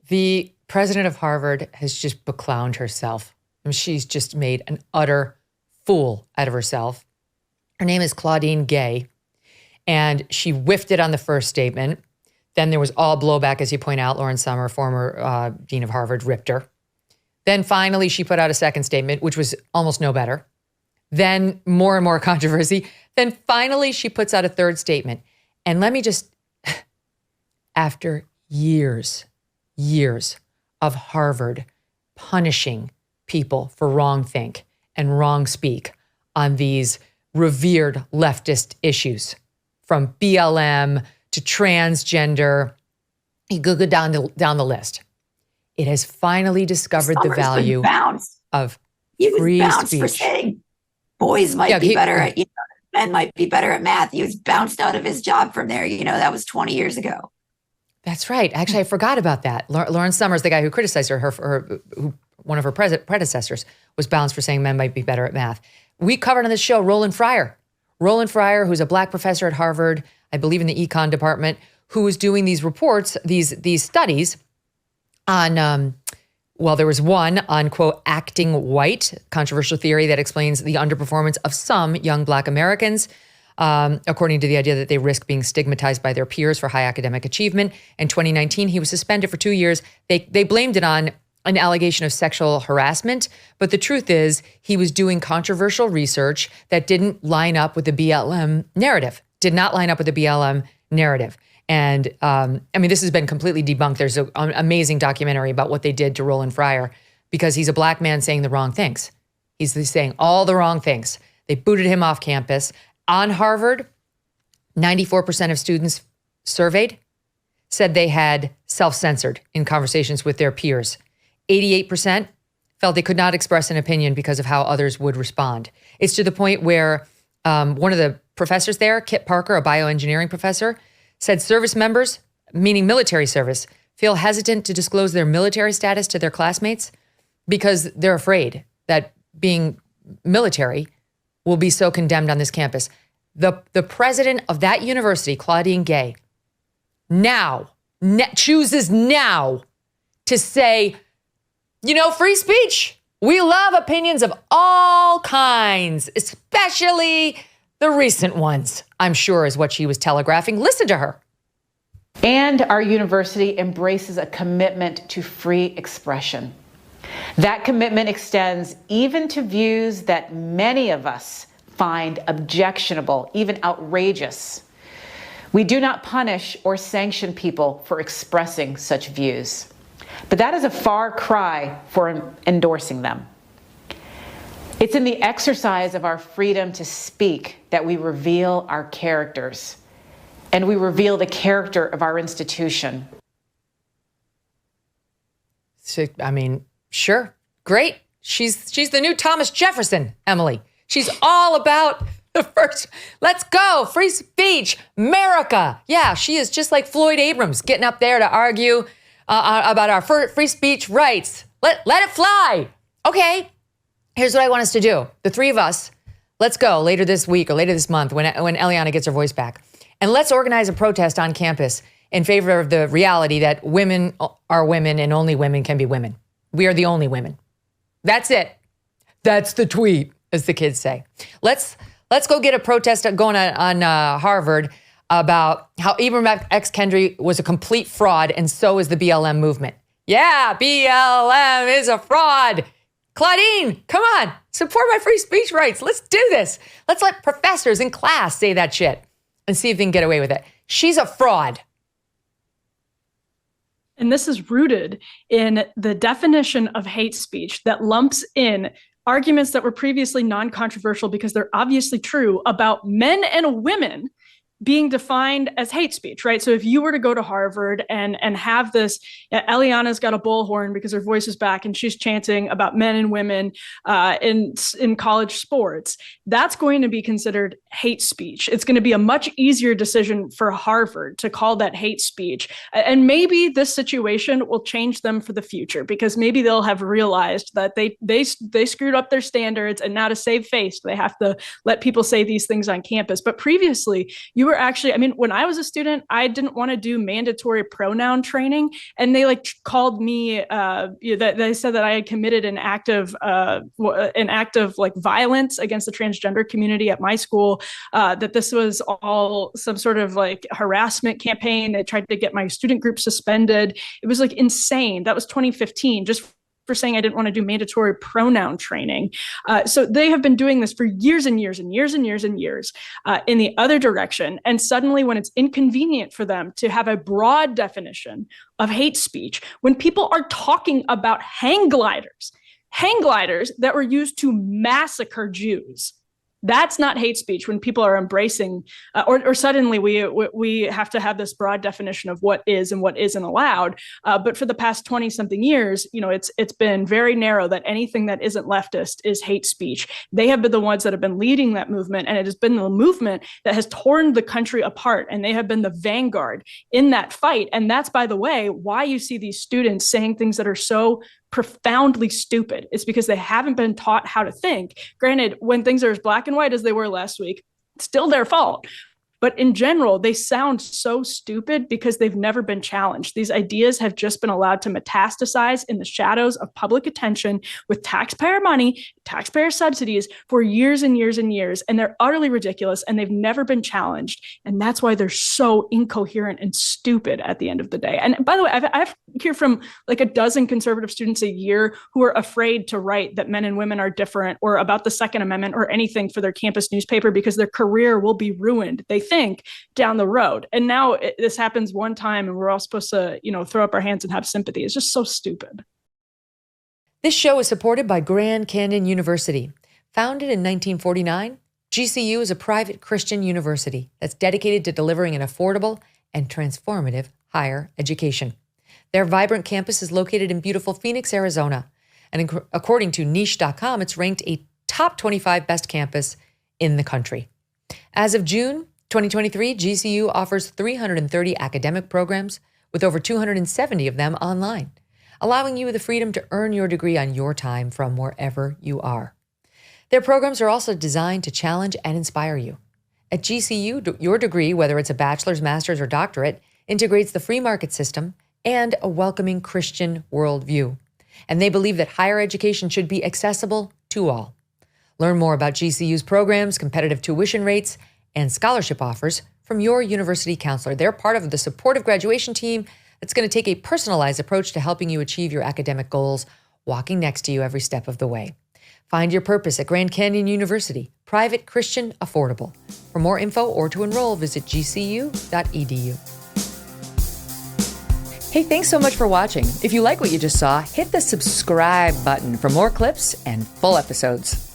the president of Harvard has just beclowned herself. I mean, she's just made an utter fool out of herself. Her name is Claudine Gay, and she whiffed it on the first statement. Then there was all blowback, as you point out. Lauren Sommer, former dean of Harvard, ripped her. Then finally, she put out a second statement, which was almost no better. Then more and more controversy. Then finally, she puts out a third statement. And let me just, after years of Harvard punishing people for wrong think and wrong speak on these revered leftist issues, from BLM to transgender, you go down the list. It has finally discovered the value of free speech. For saying boys might be better at, men might be better at math. He was bounced out of his job from there. That was 20 years ago. That's right. Actually, I forgot about that. Lauren Summers, the guy who criticized her, one of her predecessors, was bounced for saying men might be better at math. We covered on this show Roland Fryer. Roland Fryer, who's a black professor at Harvard, I believe in the econ department, who was doing these reports, these studies on, there was one on, quote, acting white, controversial theory that explains the underperformance of some young black Americans, according to the idea that they risk being stigmatized by their peers for high academic achievement. In 2019, he was suspended for 2 years. They blamed it on an allegation of sexual harassment, but the truth is he was doing controversial research that didn't line up with the BLM narrative, did not line up with the BLM narrative. And this has been completely debunked. There's an amazing documentary about what they did to Roland Fryer because he's a black man saying the wrong things. He's saying all the wrong things. They booted him off campus. On Harvard, 94% of students surveyed said they had self-censored in conversations with their peers. 88% felt they could not express an opinion because of how others would respond. It's to the point where one of the professors there, Kit Parker, a bioengineering professor, said service members, meaning military service, feel hesitant to disclose their military status to their classmates because they're afraid that being military will be so condemned on this campus. The president of that university, Claudine Gay, chooses now to say, free speech. We love opinions of all kinds, especially the recent ones, I'm sure is what she was telegraphing. Listen to her. And our university embraces a commitment to free expression. That commitment extends even to views that many of us find objectionable, even outrageous. We do not punish or sanction people for expressing such views. But that is a far cry for endorsing them. It's in the exercise of our freedom to speak that we reveal our characters, and we reveal the character of our institution. So, sure, great. She's the new Thomas Jefferson, Emily. She's all about the first, let's go, free speech, America. Yeah, she is just like Floyd Abrams getting up there to argue about our free speech rights. Let it fly. Okay, here's what I want us to do. The three of us, let's go later this week or later this month when Eliana gets her voice back. And let's organize a protest on campus in favor of the reality that women are women and only women can be women. We are the only women. That's it. That's the tweet, as the kids say. Let's go get a protest going on Harvard about how Ibram X. Kendi was a complete fraud, and so is the BLM movement. Yeah, BLM is a fraud. Claudine, come on, support my free speech rights. Let's do this. Let's let professors in class say that shit and see if they can get away with it. She's a fraud. And this is rooted in the definition of hate speech that lumps in arguments that were previously non-controversial because they're obviously true about men and women being defined as hate speech, right? So if you were to go to Harvard and have this, Eliana's got a bullhorn because her voice is back and she's chanting about men and women in college sports, that's going to be considered hate speech. It's going to be a much easier decision for Harvard to call that hate speech. And maybe this situation will change them for the future because maybe they'll have realized that they screwed up their standards and now to save face, they have to let people say these things on campus. But previously, you you were actually, I mean, when I was a student, I didn't want to do mandatory pronoun training, and they like called me, they said that I had committed an act of like violence against the transgender community at my school, that this was all some sort of like harassment campaign. They tried to get my student group suspended. It was like insane. That was 2015, just for saying I didn't want to do mandatory pronoun training. So they have been doing this for years and years and years and years and years in the other direction. And suddenly when it's inconvenient for them to have a broad definition of hate speech, when people are talking about hang gliders that were used to massacre Jews, that's not hate speech. When people are embracing, or suddenly we have to have this broad definition of what is and what isn't allowed. But for the past 20 something years, it's been very narrow that anything that isn't leftist is hate speech. They have been the ones that have been leading that movement, and it has been the movement that has torn the country apart. And they have been the vanguard in that fight. And that's, by the way, why you see these students saying things that are so profoundly stupid. It's because they haven't been taught how to think. Granted, when things are as black and white as they were last week, it's still their fault. But in general, they sound so stupid because they've never been challenged. These ideas have just been allowed to metastasize in the shadows of public attention with taxpayer money, taxpayer subsidies for years and years and years. And they're utterly ridiculous, and they've never been challenged. And that's why they're so incoherent and stupid at the end of the day. And by the way, I hear from like a dozen conservative students a year who are afraid to write that men and women are different, or about the Second Amendment, or anything for their campus newspaper, because their career will be ruined, they think, down the road. And now this happens one time and we're all supposed to, throw up our hands and have sympathy. It's just so stupid. This show is supported by Grand Canyon University. Founded in 1949, GCU is a private Christian university that's dedicated to delivering an affordable and transformative higher education. Their vibrant campus is located in beautiful Phoenix, Arizona. And according to niche.com, it's ranked a top 25 best campus in the country. As of June 2023, GCU offers 330 academic programs, with over 270 of them online, allowing you the freedom to earn your degree on your time from wherever you are. Their programs are also designed to challenge and inspire you. At GCU, your degree, whether it's a bachelor's, master's, or doctorate, integrates the free market system and a welcoming Christian worldview. And they believe that higher education should be accessible to all. Learn more about GCU's programs, competitive tuition rates, and scholarship offers from your university counselor. They're part of the supportive graduation team that's going to take a personalized approach to helping you achieve your academic goals, walking next to you every step of the way. Find your purpose at Grand Canyon University, private, Christian, affordable. For more info or to enroll, visit gcu.edu. Hey, thanks so much for watching. If you like what you just saw, hit the subscribe button for more clips and full episodes.